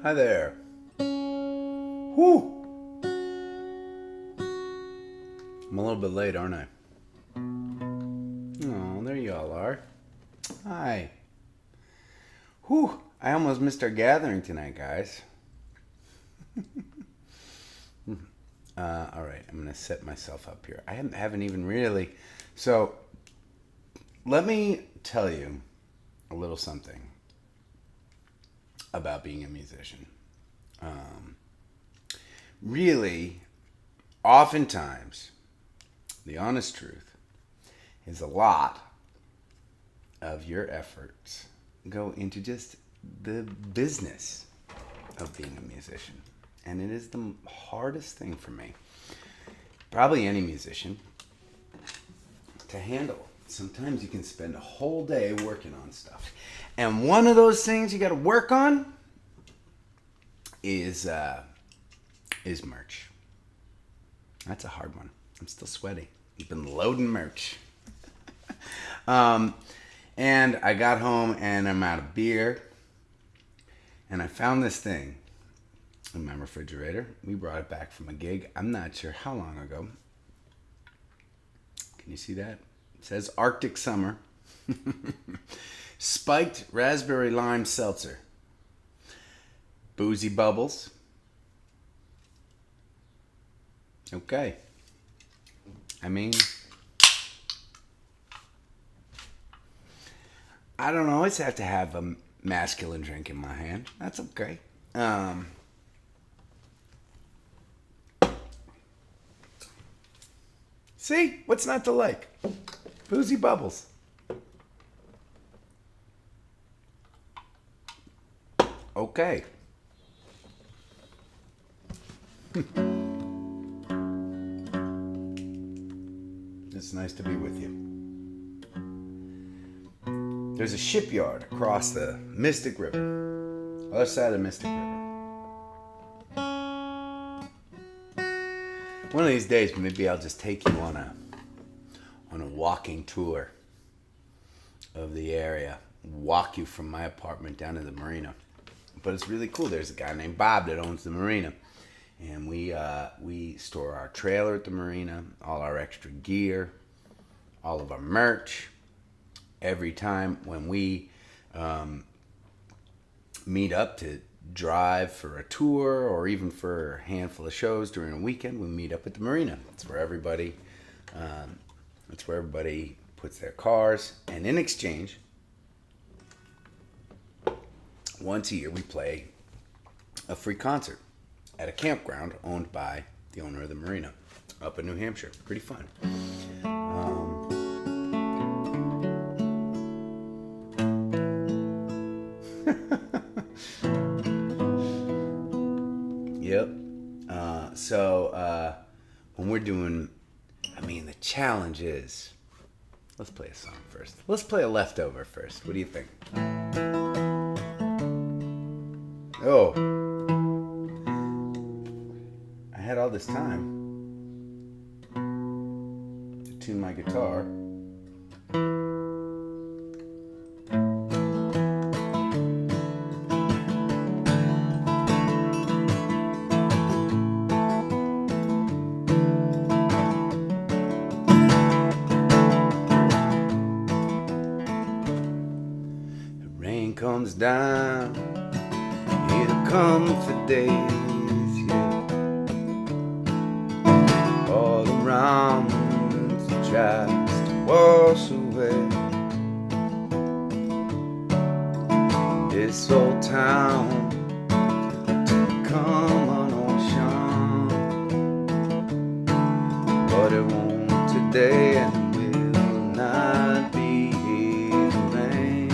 Hi there. Whew. I'm a little bit late, aren't I? Oh, there you all are. Hi. Whew. I almost missed our gathering tonight, guys. All right, I'm going to set myself up here. I haven't even really. So, let me tell you a little something about being a musician. Really, oftentimes, the honest truth is a lot of your efforts go into just the business of being a musician. And it is the hardest thing for me, probably any musician, to handle. Sometimes you can spend a whole day working on stuff. And one of those things you got to work on is merch. That's a hard one. I'm still sweaty. I've been loading merch. And I got home and I'm out of beer. And I found this thing in my refrigerator. We brought it back from a gig. I'm not sure how long ago. Can you see that? It says Arctic Summer. Spiked raspberry lime seltzer. Boozy bubbles. Okay. I mean, I don't always have to have a masculine drink in my hand. That's okay. See? What's not to like? Boozy bubbles. Okay. It's nice to be with you. There's a shipyard across the Mystic River. Other side of the Mystic River. One of these days, maybe I'll just take you on a walking tour of the area. Walk you from my apartment down to the marina. But it's really cool. There's a guy named Bob that owns the marina. And we store our trailer at the marina, all our extra gear, all of our merch. Every time when we meet up to drive for a tour or even for a handful of shows during a weekend, we meet up at the marina. That's where everybody puts their cars. And in exchange, once a year we play a free concert at a campground owned by the owner of the marina up in New Hampshire. Pretty fun. Yep. So when we're doing, the challenge is, let's play a song first. Let's play a leftover first. What do you think? Oh. I had all this time to tune my guitar. The rain comes down, it'll come for days. All around it tries to wash away this old town to become an ocean, but it won't today and will not be the rain,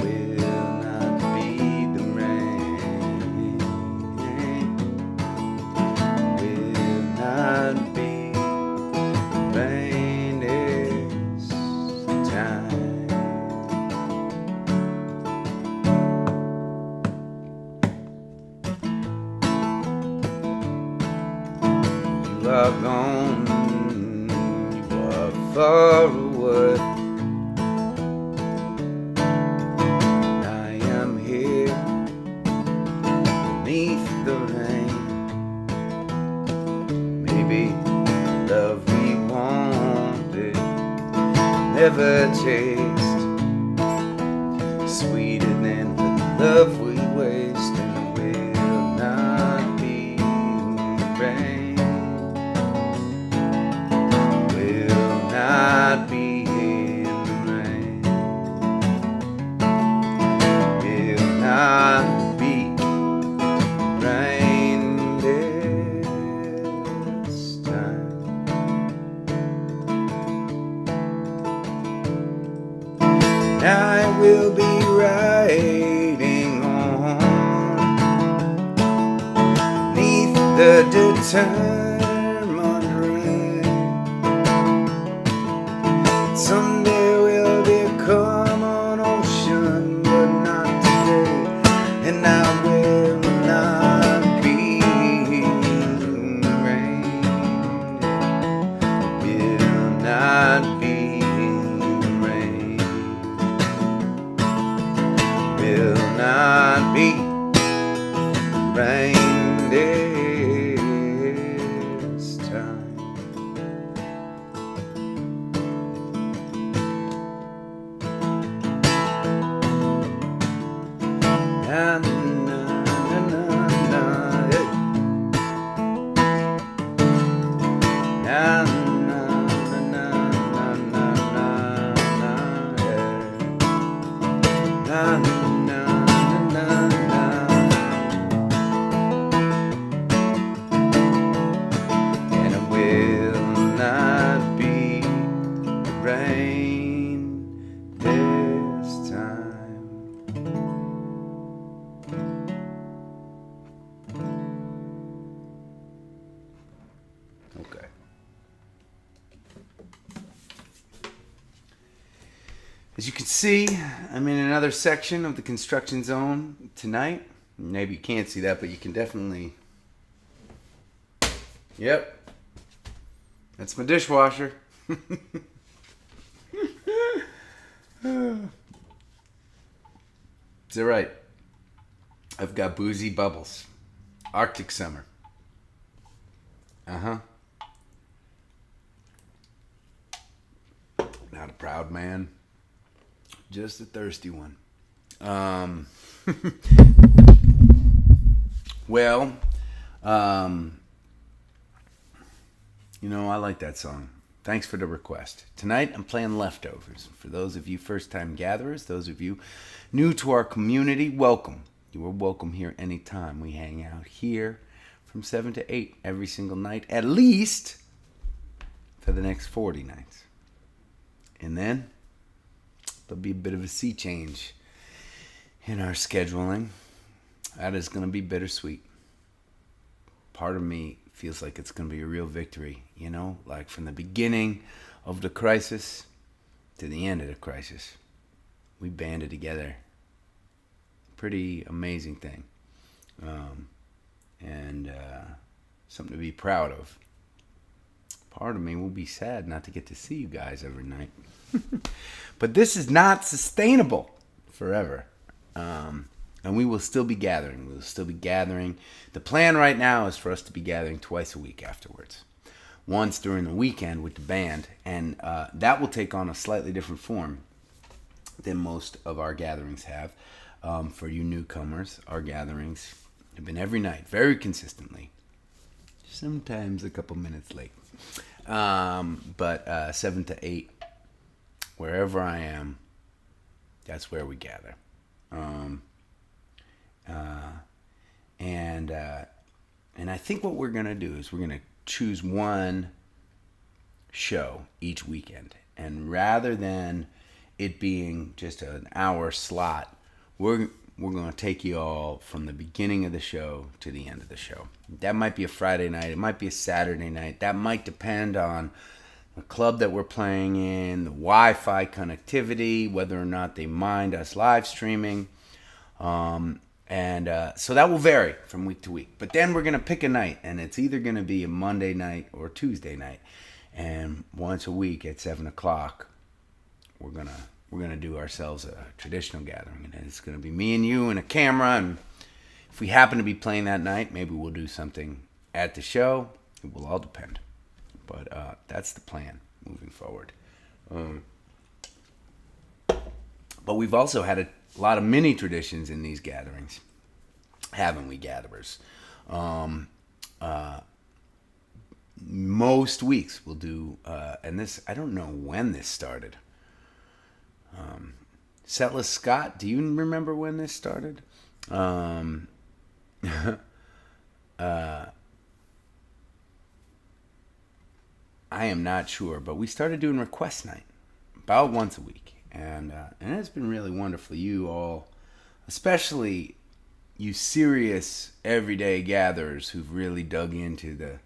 will not be the rain. Not be rain this time. You are gone, you are far away. I am here baby, love we wanted never taste sweeter than the love we waste, and will not be rain, will not be in the rain, will not be rain this time. I will be riding on neath the determined rain. Someday we'll become an ocean, but not today. And I will not be rain, will not be will not be rain this time. Na, na, na, na, na, hey. Na, na, na, na, na, na, na, yeah. Na, na. Rain this time. Okay. As you can see, I'm in another section of the construction zone tonight. Maybe you can't see that, but you can definitely. Yep. That's my dishwasher. Is that right? I've got boozy bubbles. Arctic summer. Uh-huh. Not a proud man. Just a thirsty one. Well, you know, I like that song. Thanks for the request. Tonight, I'm playing Leftovers. For those of you first-time gatherers, those of you new to our community, welcome. You are welcome here anytime. We hang out here from 7 to 8 every single night, at least for the next 40 nights. And then, there'll be a bit of a sea change in our scheduling. That is going to be bittersweet. Part of me feels like it's going to be a real victory, you know, like from the beginning of the crisis to the end of the crisis. We banded together. Pretty amazing thing. And something to be proud of. Part of me will be sad not to get to see you guys every night. But this is not sustainable forever. And we will still be gathering. We will still be gathering. The plan right now is for us to be gathering twice a week afterwards. Once during the weekend with the band. And that will take on a slightly different form than most of our gatherings have. For you newcomers, our gatherings have been every night, very consistently. Sometimes a couple minutes late. But 7 to 8, wherever I am, that's where we gather. And I think what we're going to do is we're going to choose one show each weekend. And rather than it being just an hour slot, we're going to take you all from the beginning of the show to the end of the show. That might be a Friday night. It might be a Saturday night. That might depend on the club that we're playing in, the Wi-Fi connectivity, whether or not they mind us live streaming. So that will vary from week to week. But then we're going to pick a night, and it's either going to be a Monday night or Tuesday night. And once a week at 7 o'clock, we're gonna do ourselves a traditional gathering. And it's going to be me and you and a camera. And if we happen to be playing that night, maybe we'll do something at the show. It will all depend. But that's the plan moving forward. But we've also had a lot of mini traditions in these gatherings, haven't we, gatherers? Most weeks we'll do, and this, I don't know when this started. Setless Scott, do you remember when this started? I am not sure, but we started doing request night about once a week, and it's been really wonderful. You all, especially you serious everyday gatherers who've really dug into the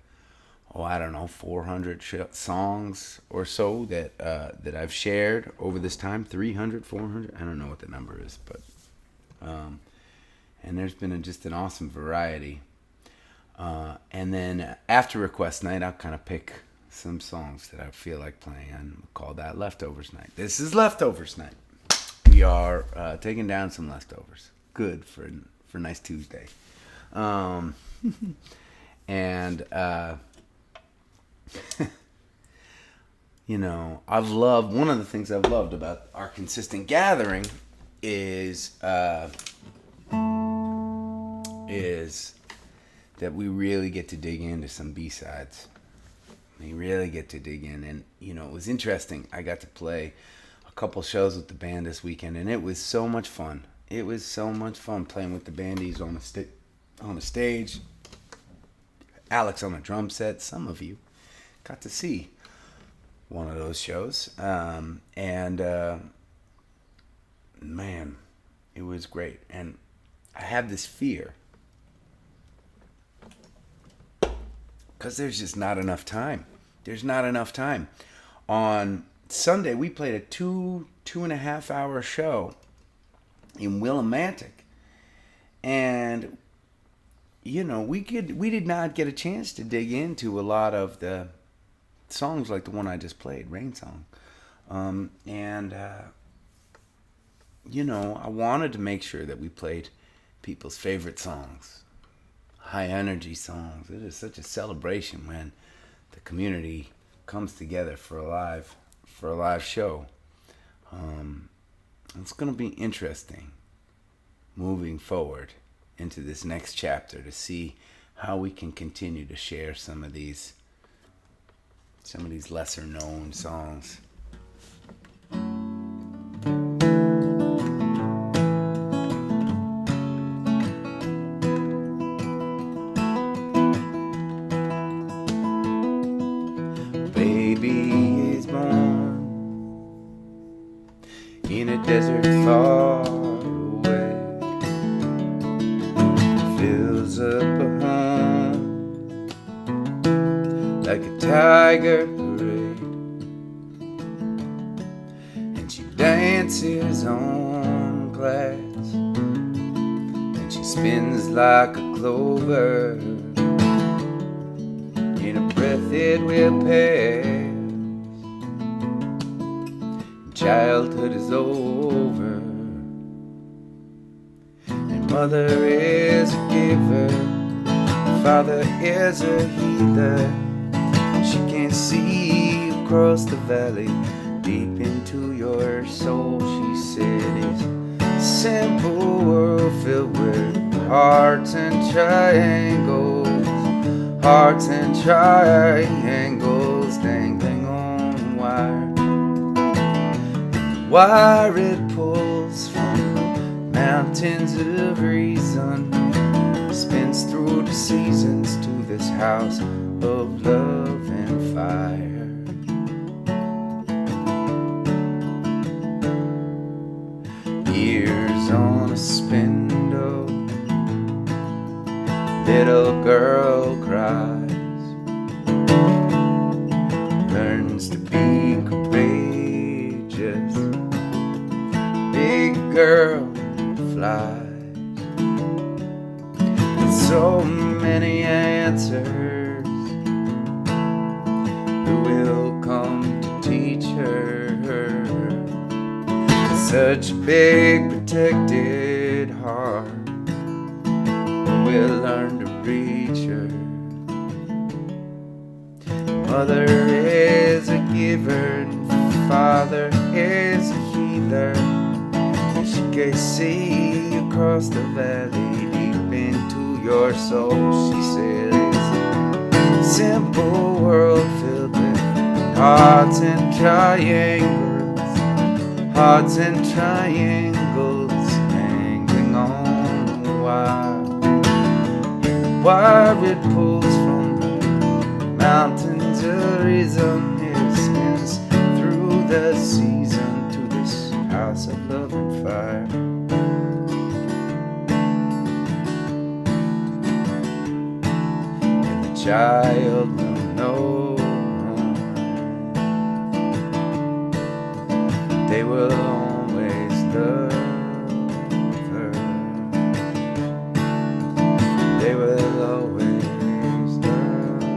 400 songs or so that I've shared over this time. 300, 400, I don't know what the number is, but and there's been just an awesome variety. And then after request night, I'll kind of pick some songs that I feel like playing, and we'll call that leftovers night. This is leftovers night. We are taking down some leftovers. Good for nice Tuesday. And I've loved, one of the things I've loved about our consistent gathering is that we really get to dig into some B-sides. We really get to dig in, and it was interesting. I got to play a couple shows with the band this weekend, and it was so much fun. It was so much fun playing with the bandies on the stage. Alex on the drum set. Some of you got to see one of those shows, and man, it was great. And I have this fear because there's just not enough time. There's not enough time. On Sunday, we played a 2.5 hour show in Willimantic, and we did not get a chance to dig into a lot of the songs like the one I just played, Rain Song. I wanted to make sure that we played people's favorite songs, high energy songs. It is such a celebration when the community comes together for a live show. It's going to be interesting moving forward into this next chapter to see how we can continue to share some of these lesser known songs. Baby is born in a desert far away, fills up a home like a tiger parade, and she dances on glass, and she spins like a clover. In a breath it will pass. Childhood is over, and mother is a giver, father is a healer. She can see across the valley, deep into your soul. She said it's a simple world filled with hearts and triangles. Hearts and triangles dangling on wire. The wire it pulls from the mountains of reason, spins through the seasons to this house of love and fire. Years on a spindle, little girl cries, learns to be courageous, big girl flies, with so many answers. Who will come to teach her? Such a big protected heart, will learn to reach her. Mother is a giver and Father is a healer. She can see across the valley, deep into your soul. She said it's a simple world filled with hearts and triangles, hearts and triangles hanging on the wire. Wire it pulls from the mountains of reason. It spins through the season to this house of love and fire. And the child will know they will always love her. They will always love her.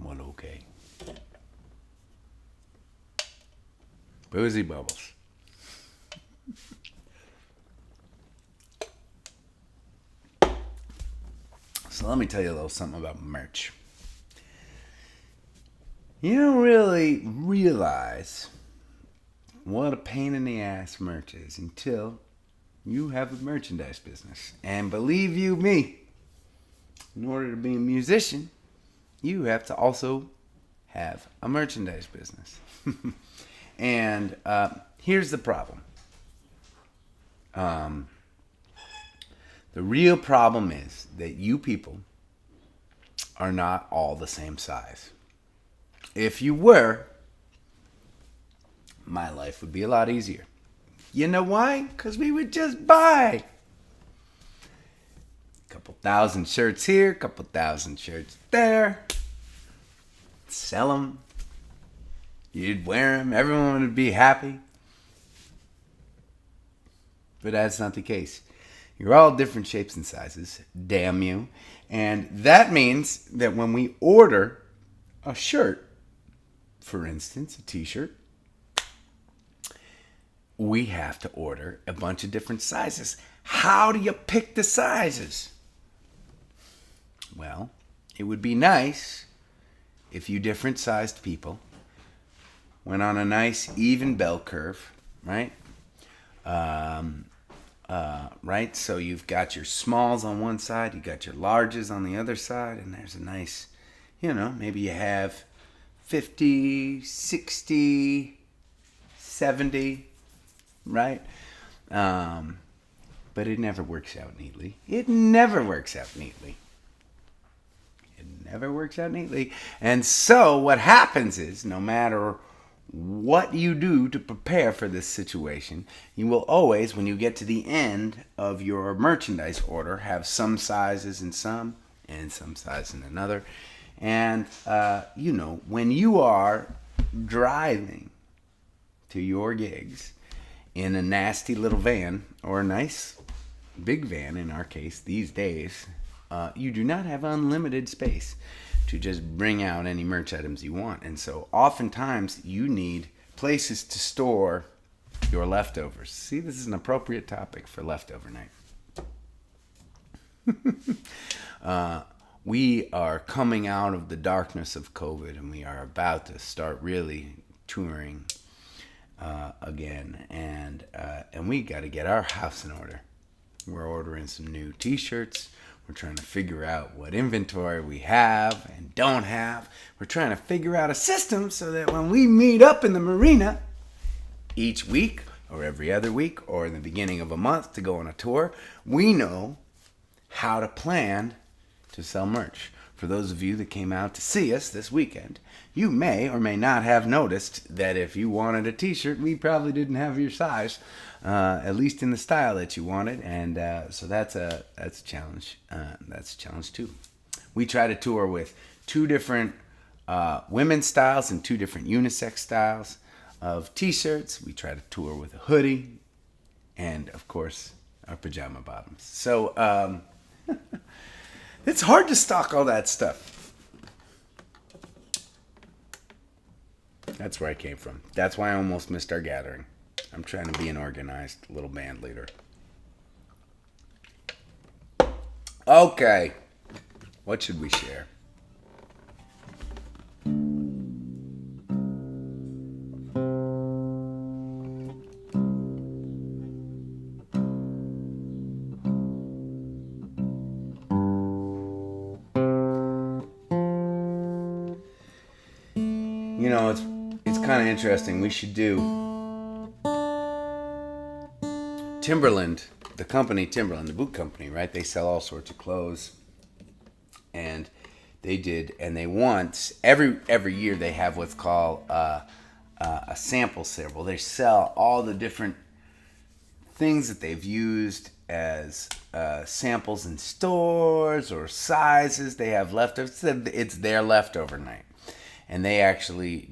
Well, okay. Boozy Bubbles. So let me tell you a little something about merch. You don't really realize what a pain in the ass merch is until you have a merchandise business. And believe you me, in order to be a musician, you have to also have a merchandise business. And here's the problem. The real problem is that you people are not all the same size. If you were, my life would be a lot easier. You know why? Because we would just buy a couple thousand shirts here, a couple thousand shirts there, sell them. You'd wear them. Everyone would be happy. But that's not the case. You're all different shapes and sizes. Damn you. And that means that when we order a shirt, for instance, a t-shirt, we have to order a bunch of different sizes. How do you pick the sizes? Well, it would be nice if you different sized people went on a nice even bell curve, right? Right? So you've got your smalls on one side, you got your larges on the other side, and there's a nice, maybe you have 50, 60, 70, right? But it never works out neatly. It never works out neatly. And so what happens is, no matter what you do to prepare for this situation, you will always, when you get to the end of your merchandise order, have some sizes in some and some size in another. And, when you are driving to your gigs in a nasty little van, or a nice big van in our case these days, you do not have unlimited space to just bring out any merch items you want. And so oftentimes you need places to store your leftovers. See, this is an appropriate topic for leftover night. We are coming out of the darkness of COVID, and we are about to start really touring again. And we got to get our house in order. We're ordering some new t-shirts. We're trying to figure out what inventory we have and don't have. We're trying to figure out a system so that when we meet up in the marina each week or every other week or in the beginning of a month to go on a tour, we know how to plan to sell merch. For those of you that came out to see us this weekend, you may or may not have noticed that if you wanted a t-shirt, we probably didn't have your size. At least in the style that you wanted, and so that's a challenge. That's a challenge too. We try to tour with two different women's styles and two different unisex styles of t-shirts. We try to tour with a hoodie, and of course our pajama bottoms. So it's hard to stock all that stuff. That's where I came from. That's why I almost missed our gathering. I'm trying to be an organized little band leader. Okay. What should we share? You know, it's kind of interesting. We should do Timberland, the company Timberland, the boot company, right? They sell all sorts of clothes, and they once every year they have what's called a sample sale. Well, they sell all the different things that they've used as samples in stores or sizes they have leftovers. It's their leftover night. And they actually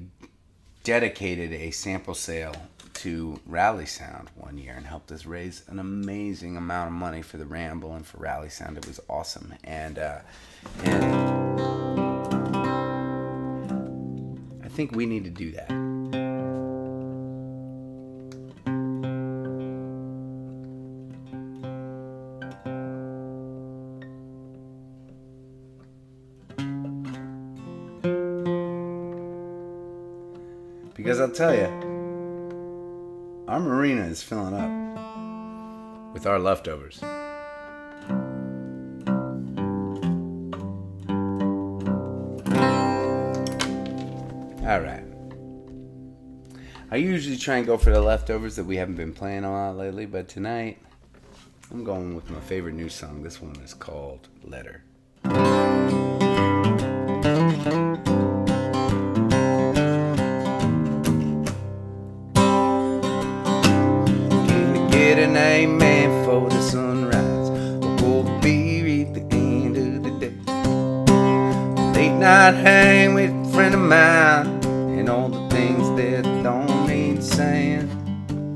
dedicated a sample sale to Rally Sound one year and helped us raise an amazing amount of money for the Ramble and for Rally Sound. It was awesome. And I think we need to do that. Because I'll tell you, our marina is filling up with our leftovers. All right. I usually try and go for the leftovers that we haven't been playing a lot lately, but tonight I'm going with my favorite new song. This one is called Letter. Get an amen for the sunrise, or go be at the end of the day. Late night hang with a friend of mine, and all the things that don't need saying.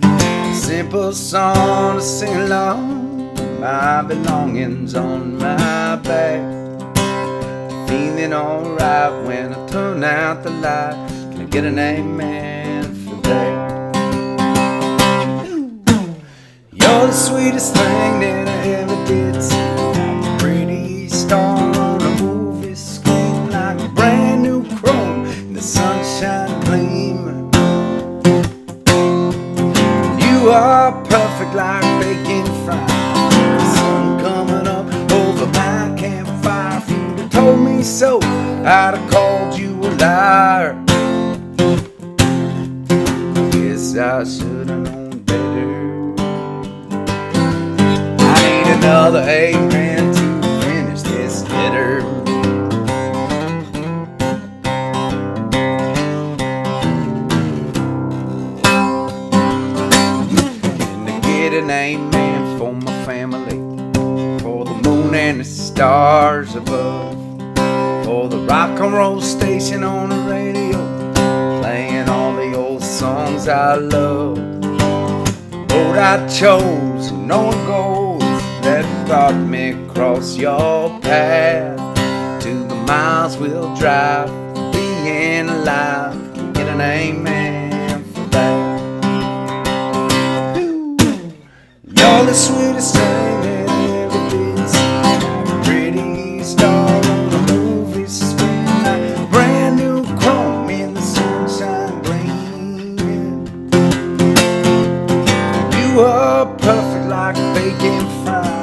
A simple song to sing along, my belongings on my back. Feeling alright when I turn out the light. Can I get an amen for that? You're the sweetest thing that I ever did see. Like a pretty star on a movie screen, like a brand new chrome in the sunshine gleam. You are perfect like bacon fried. The sun coming up over my campfire. If you'd have told me so, I'd have called you a liar. I guess I should have known better. Another amen to finish this letter. Can I get an amen for my family, for the moon and the stars above, for the rock and roll station on the radio, playing all the old songs I love. Road I chose, no goals that brought me across your path, to the miles we'll drive, being alive. Can get an amen for that. You're the sweetest thing that ever did see. Like a pretty star on a movie screen, like a brand new chrome in the sunshine gleam. You are perfect like bacon fried.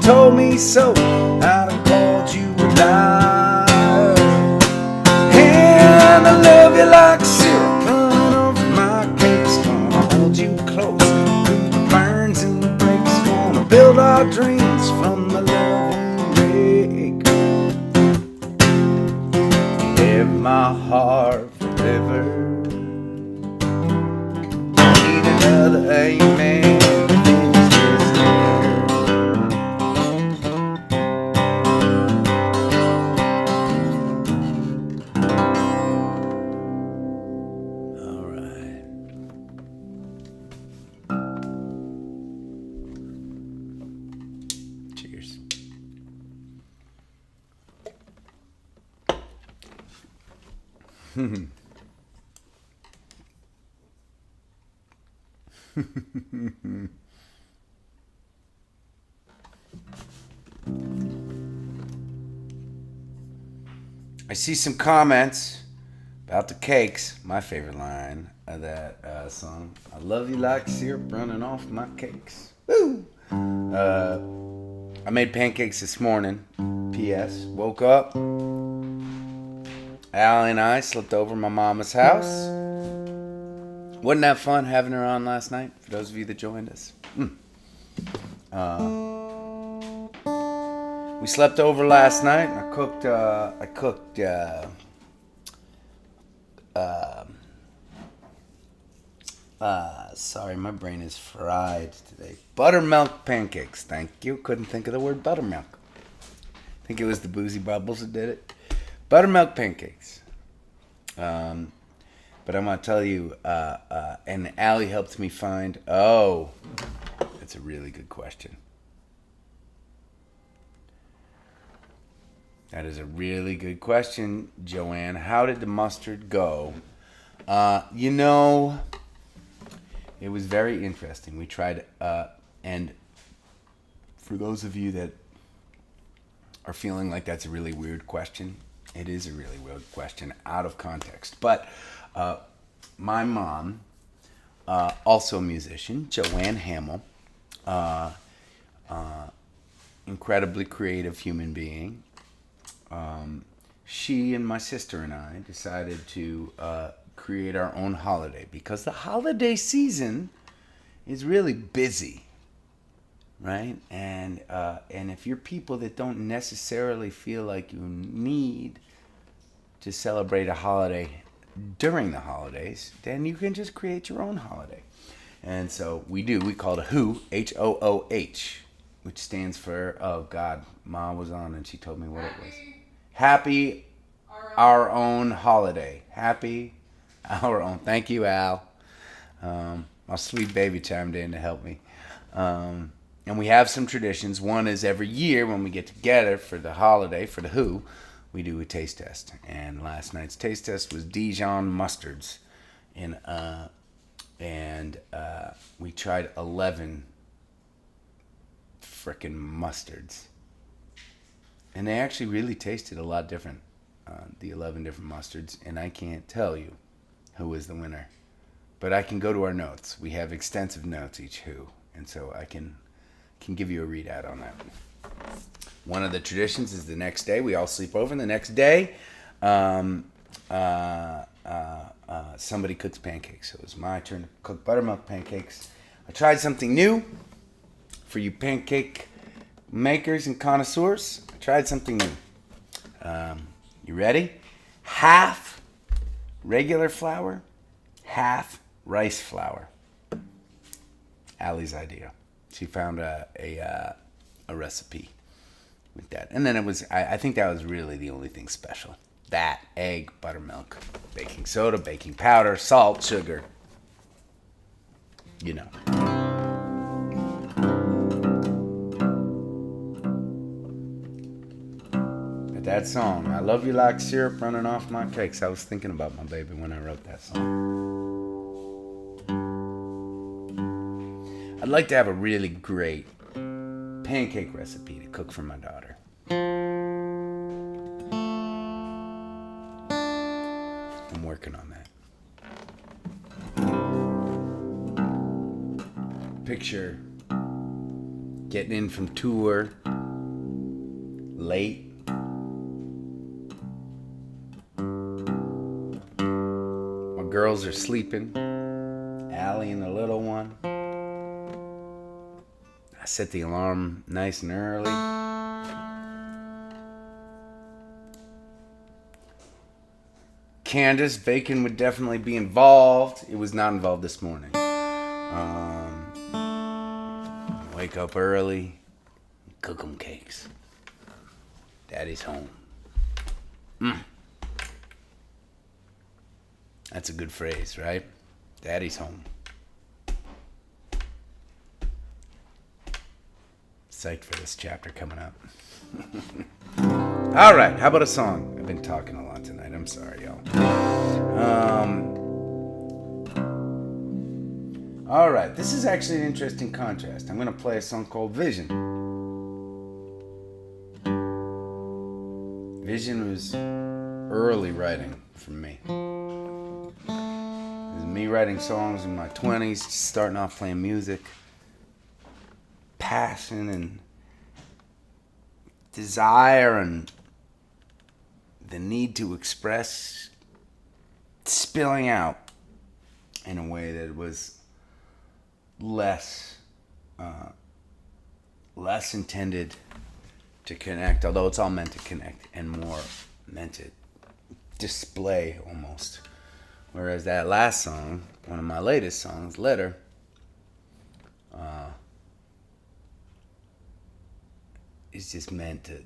Told me so, I'd have called you a liar. And I love you like syrup running over my cakes. Gonna hold you close through the burns and the breaks. Gonna build our dreams from the love we make. Have my heart forever. Need another amen. I see some comments about the cakes. My favorite line of that song. I love you like syrup running off my cakes. Woo! I made pancakes this morning. P.S. Woke up. Allie and I slept over at my mama's house. Wasn't that fun having her on last night? For those of you that joined us. We slept over last night. I cooked sorry, my brain is fried today. Buttermilk pancakes. Thank you. Couldn't think of the word buttermilk. I think it was the Boozy Bubbles that did it. Buttermilk pancakes. But I'm going to tell you, and Allie helped me find, that's a really good question. That is a really good question, Joanne. How did the mustard go? It was very interesting. We tried, and for those of you that are feeling like that's a really weird question, it is a really weird question out of context. But my mom, also a musician, Joanne Hamill, incredibly creative human being. She and my sister and I decided to create our own holiday because the holiday season is really busy, right? And if you're people that don't necessarily feel like you need to celebrate a holiday during the holidays, then you can just create your own holiday. And so we call it a HOOH, H-O-O-H, which stands for, oh God, Ma was on and she told me what it was. Happy Our Own Holiday. Happy Our Own. Thank you, Al. My sweet baby chimed in to help me. And we have some traditions. One is every year when we get together for the holiday, for the HOOH, we do a taste test. And last night's taste test was Dijon mustards. And we tried 11 frickin' mustards. And they actually really tasted a lot different, the 11 different mustards. And I can't tell you who was the winner. But I can go to our notes. We have extensive notes each HOOH. And so I can give you a readout on that. One of the traditions is the next day. We all sleep over. And the next day, somebody cooks pancakes. So it was my turn to cook buttermilk pancakes. I tried something new for you pancake makers and connoisseurs. I tried something new. You ready? Half regular flour, half rice flour. Allie's idea. She found a recipe with that. And then it was, I think that was really the only thing special. That, egg, buttermilk, baking soda, baking powder, salt, sugar. You know. But that song, I love you like syrup running off my cakes. I was thinking about my baby when I wrote that song. I'd like to have a really great pancake recipe to cook for my daughter. I'm working on that. Picture getting in from tour late. My girls are sleeping. Allie and the little one. I set the alarm nice and early. Candace, bacon would definitely be involved. It was not involved this morning. Wake up early, cook them cakes. Daddy's home. That's a good phrase, right? Daddy's home. Psyched for this chapter coming up. All right, how about a song? I've been talking a lot tonight. I'm sorry, y'all. All right, this is actually an interesting contrast. I'm going to play a song called Vision. Vision was early writing for me. It was me writing songs in my 20s, just starting off playing music. Passion and desire and the need to express spilling out in a way that was less intended to connect, although it's all meant to connect, and more meant to display almost. Whereas that last song, one of my latest songs, Letter, is just meant to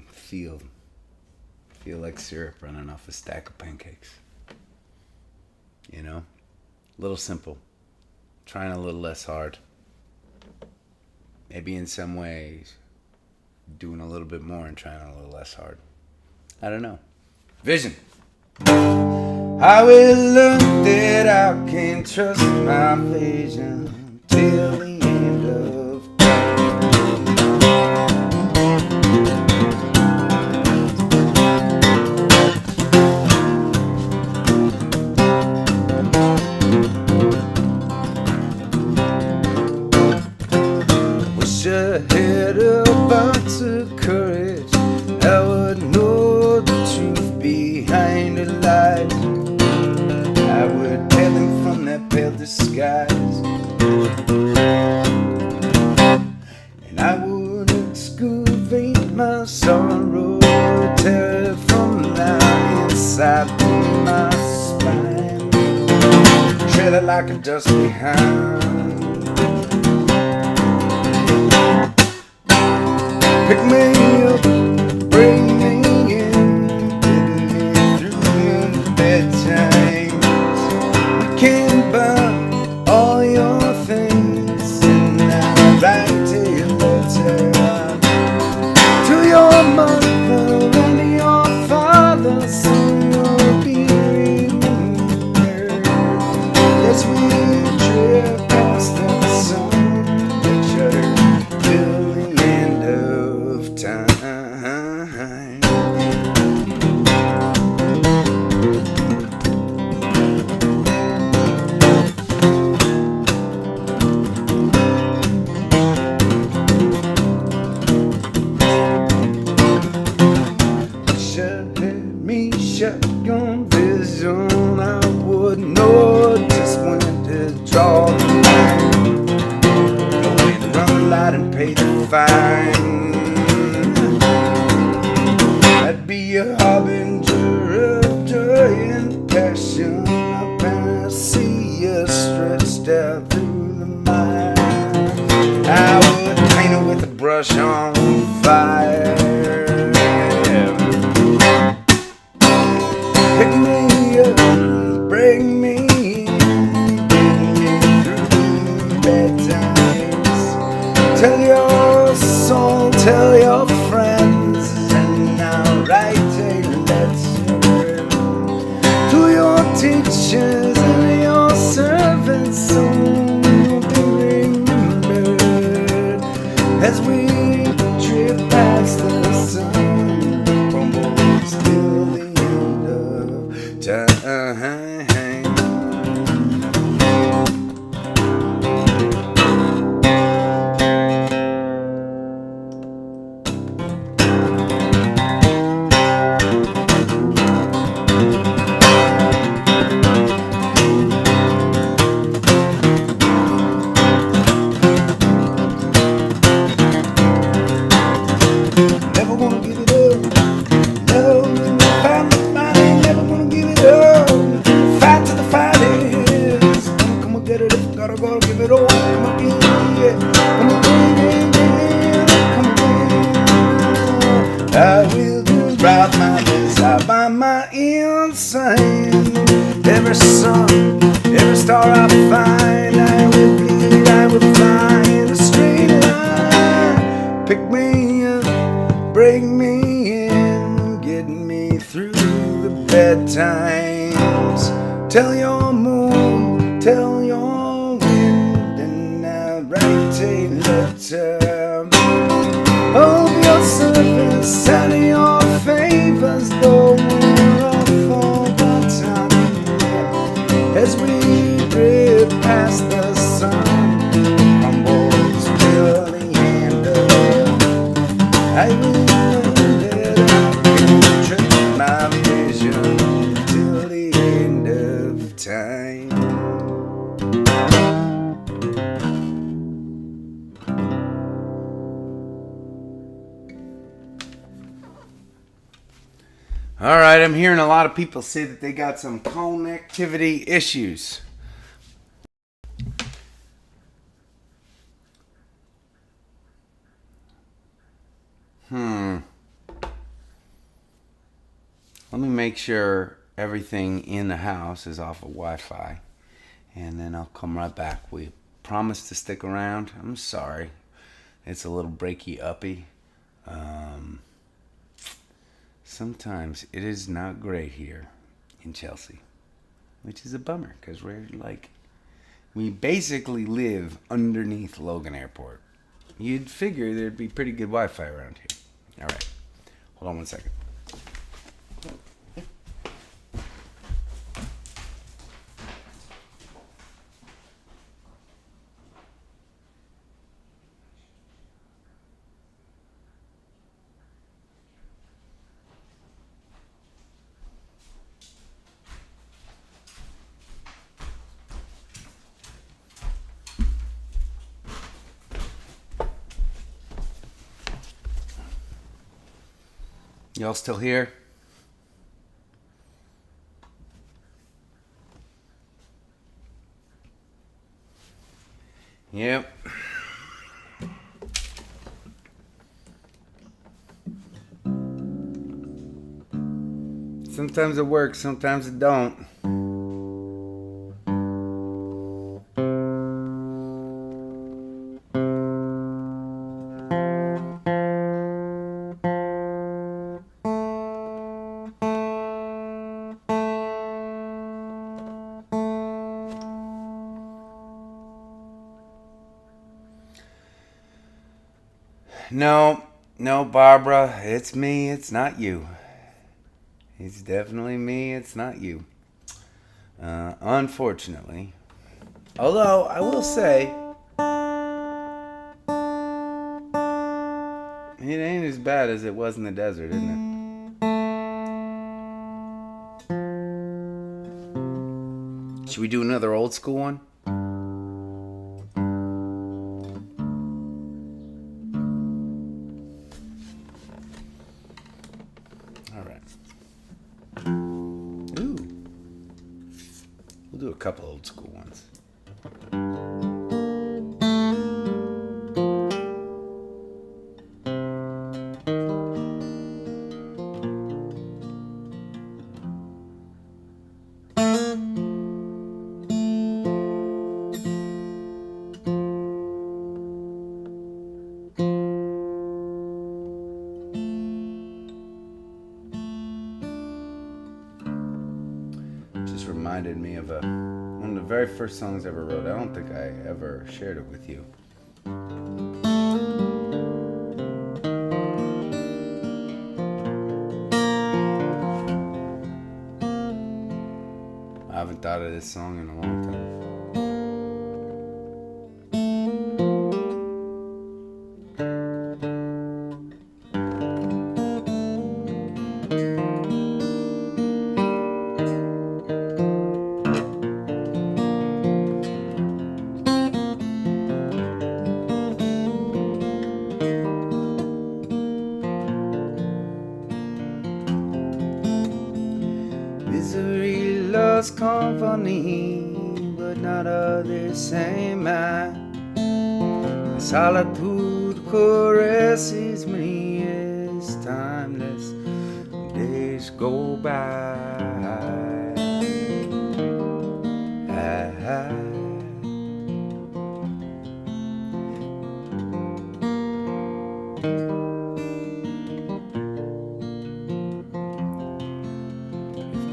feel like syrup running off a stack of pancakes. You know? A little simple. Trying a little less hard. Maybe in some ways doing a little bit more and trying a little less hard. I don't know. Vision. I will learn that I can trust my vision till the end of had a box of courage, I would know the truth behind the lies. I would tell him from that pale disguise, and I would excavate my sorrow, tear it from the inside through my spine, tread it like a dust behind. Pick me up, bring me in, get me through the bad times. We can buy all your things, and I'll write to your letter to your mother and your father, so you'll be remembered as we drift past the sun picture till the end of time. Let me shotgun vision. I would know just when to draw the line, know when to run the light and pay the fine. I'd be a harbinger of joy and passion. Up and I see you stretched out through the mind. I would paint it with a brush on fire. Pick me up, bring me in, get me through bad times. Tell your soul, tell your friends, and I'll write a letter to your teachers and your servants, so you'll be remembered as we drift past the sun, crumbles till the end of time. Never gonna give it up. No, find the money. Never gonna give it up. Fight till the fight is. Come on, get it up. Gotta give it all. Come on, get it. Come on, get it. Come on. I will write my desire by my inside. Every sun, every star I find, I will bleed. I will fly in a straight line. Pick me up, bring me in, get me through the bedtimes. Tell your moon, tell your wind, and I'll write a letter. Of your service and your favors, though we're all forgotten. As we drift past the sun, crumbles till the end of. I will that I can trust my vision till the end of time. All right, I'm hearing a lot of people say that they got some connectivity issues. Let me make sure everything in the house is off of Wi-Fi, and then I'll come right back. We promised to stick around. I'm sorry. It's a little breaky uppy. Sometimes it is not great here in Chelsea, which is a bummer because we basically live underneath Logan Airport. You'd figure there'd be pretty good Wi-Fi around here. All right, hold on one second. Y'all still here? Yep. Sometimes it works, sometimes it don't. No, Barbara, it's me, it's not you. It's definitely me, it's not you. Unfortunately. Although, I will say, it ain't as bad as it was in the desert, isn't it? Should we do another old school one? We'll do a couple old school ones. Reminded me of one of the very first songs I ever wrote. I don't think I ever shared it with you. I haven't thought of this song in a long time. Misery loves company, but not of the same mind. Solitude caresses me as timeless days go by.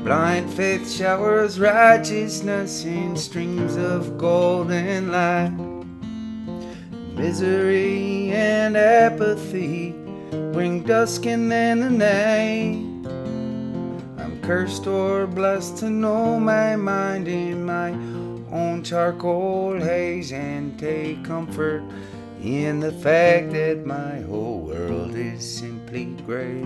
Blind faith showers righteousness in streams of golden light. Misery and apathy bring dusk and then the night. I'm cursed or blessed to know my mind in my own charcoal haze, and take comfort in the fact that my whole world is simply gray.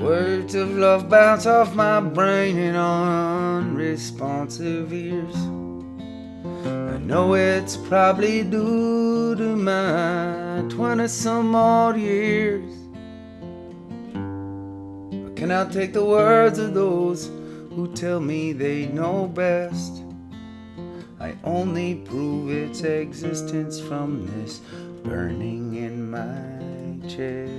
Words of love bounce off my brain in unresponsive ears. I know it's probably due to my 20-some odd years. I cannot take the words of those who tell me they know best. I only prove its existence from this burning in my chest.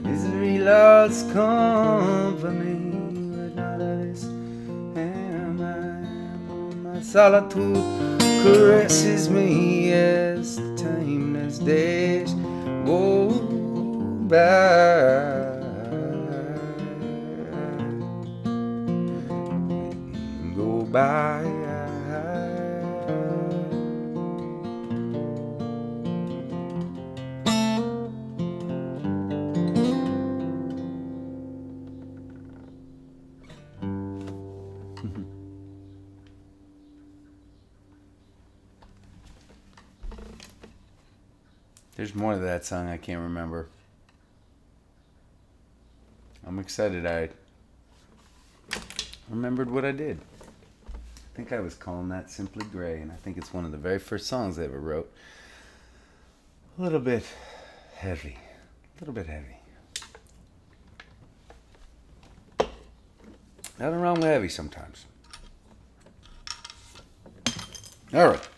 Misery loves company, but not of this am I. My solitude caresses me as the timeless days go by. Go by. There's more to that song I can't remember. I'm excited I remembered what I did. I think I was calling that Simply Gray, and I think it's one of the very first songs I ever wrote. A little bit heavy. A little bit heavy. Nothing wrong with heavy sometimes. All right.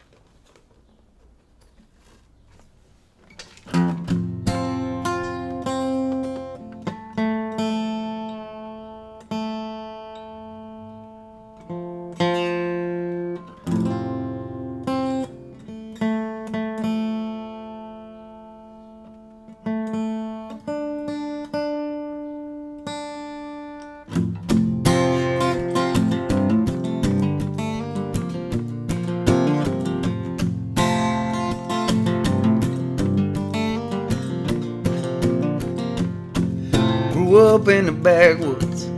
Grew up in the backwoods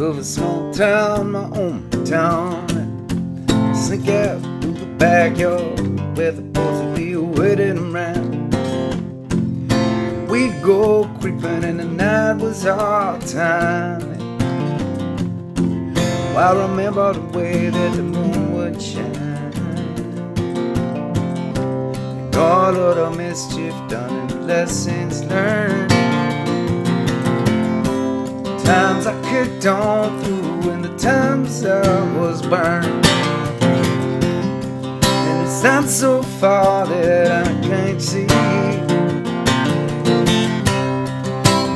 of a small town, my own town. Sneak out through the backyard where the boys would be waiting around. We'd go creeping and the night was our time. I remember the way that the moon would shine, and all of the mischief done and the lessons learned. Times I kicked on through and the times I was burned. And it's not so far that I can't see.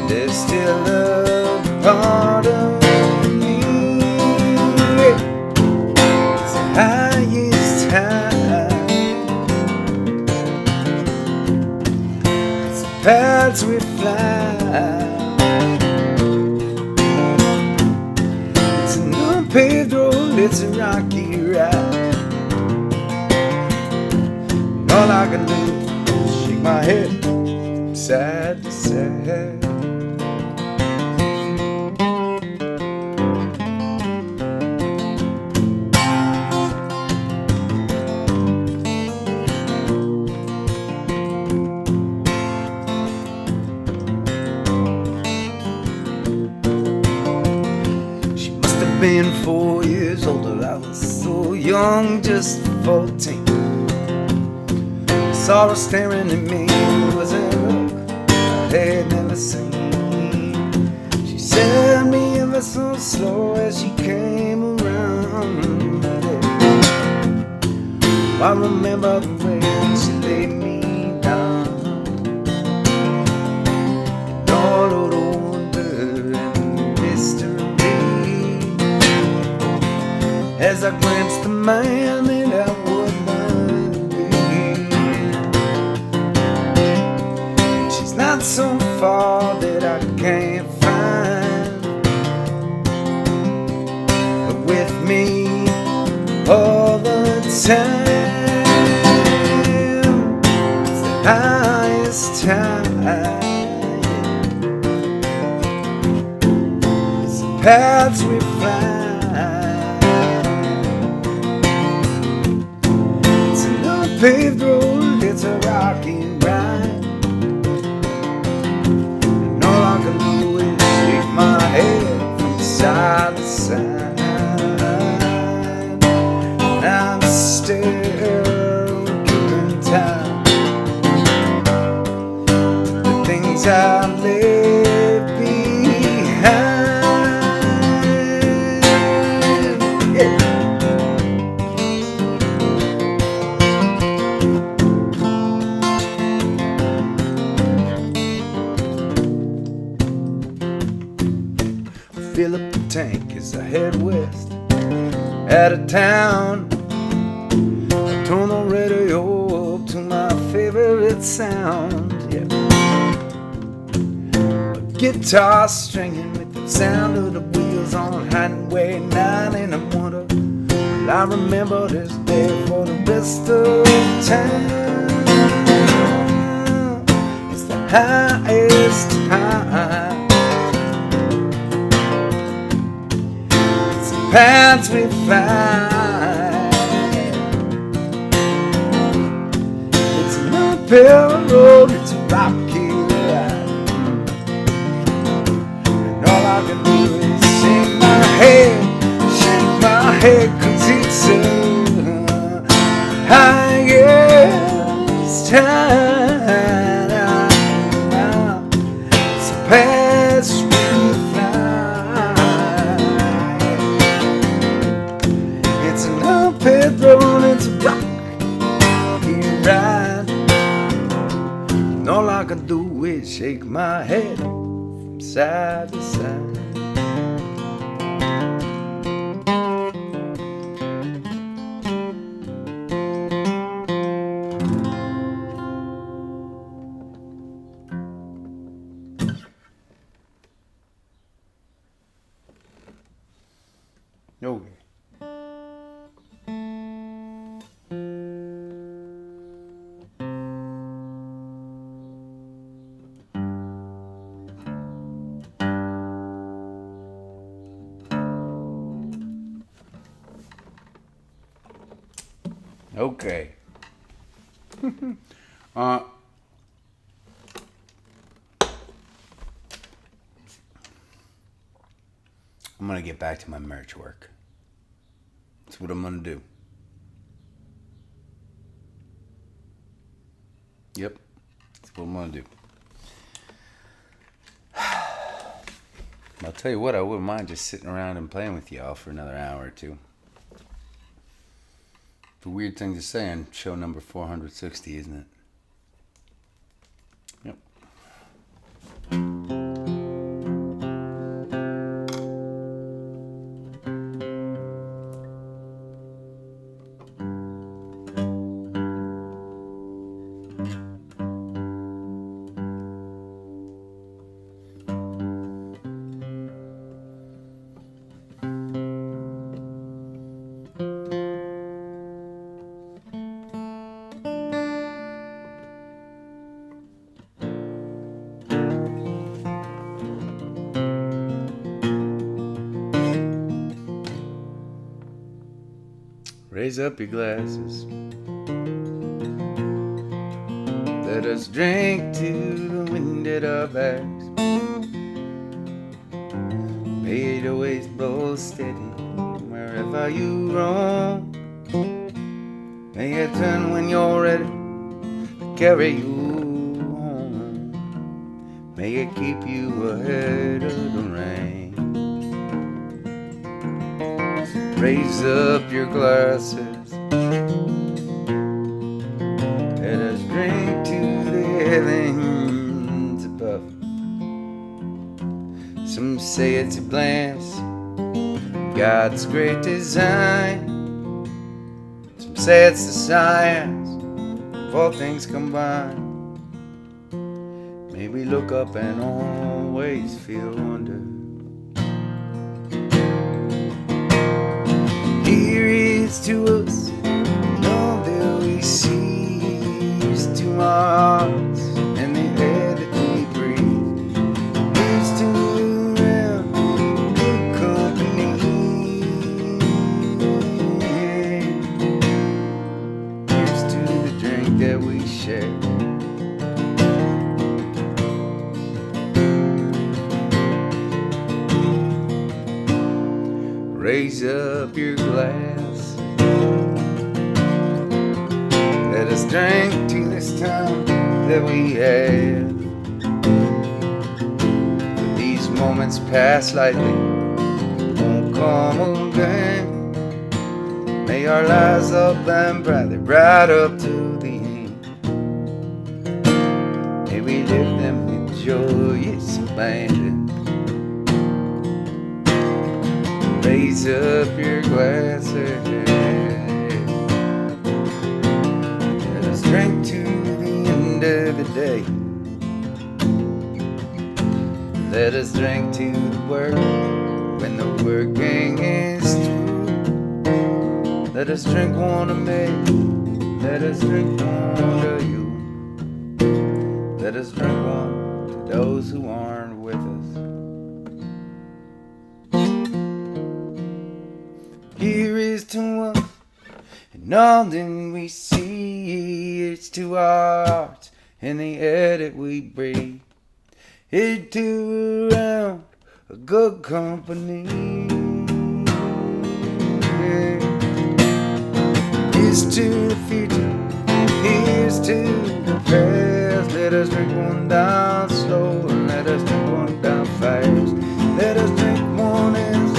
There's still a part of me. It's the highest high. It's the paths we fly. Paved road, it's a rocky ride. And all I can do is shake my head from side to side. Been 4 years older, I was so young, just 14. saw her staring at me. It was a look I had never seen. She said me ever so slow as she came around. I remember the way she laid me down, and all of the wonder and mystery, as I glanced the man that I would not be. She's not so far that I can't find, but with me all the time. It's the highest time. It's the paths we find. It's an unpaved road, it's a rocky ride, and all I can do is shake my head from side to side. I'm still keeping time to the things I left behind. Yeah. Fill up the tank as I head west, out of town. I turn the radio up to my favorite sound. Yeah. A guitar stringing with the sound of the wheels on Highway 9, and I wonder, will I remember this day for the rest of time? It's the highest time. It's the paths we find. It's an uphill road, it's a rocky ride, and all I can do is shake my head, 'cause it's a highest time. It's the paths we find. It's an uphill road, it's a rocky ride, and all I can do is shake my head from side to side. Okay. Okay. I'm gonna get back to my merch work. That's what I'm gonna do. Yep, that's what I'm gonna do. I'll tell you what, I wouldn't mind just sitting around and playing with y'all for another hour or two. It's a weird thing to say on show number 460, isn't it? Yep. Raise up your glasses. Let us drink to the wind at our backs. May it always blow steady wherever you roam. May it turn when you're ready. The carry you home. May it keep you ahead of the rain. Raise up your glasses. Let us drink to the heavens above. Some say it's a glance, God's great design. Some say it's the science of all things combined. May we look up and always feel wonder. Here is to us all that we see. Here's to our hearts and the air that we breathe. Here's to around good company. Here's to the drink that we share. Raise up your glass. Let us drink to this time that we have. For these moments pass lightly, won't come again. May our lives all burn brightly, right up to the end. May we live them with joyous abandon. Raise up your glasses. Let us drink to the end of the day. Let us drink to the work when the working is through. Let us drink one to me. Let us drink one to you. Let us drink one to those who aren't with us. Here is to us, and all that we see. It's to our hearts and the air that we breathe. It's to around a good company. Here's to the future, here's to the past. Let us drink one down slow, and let us drink one down fast. Let us drink one as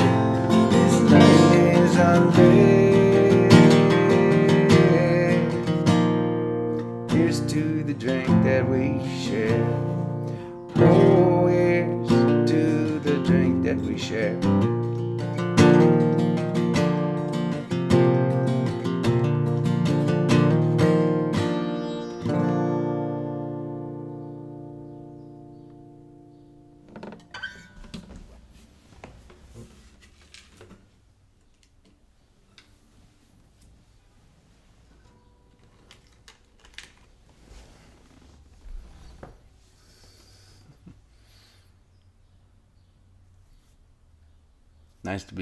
this night is our live. Here's to the drink that we share. Oh, here's to the drink that we share. Nice to be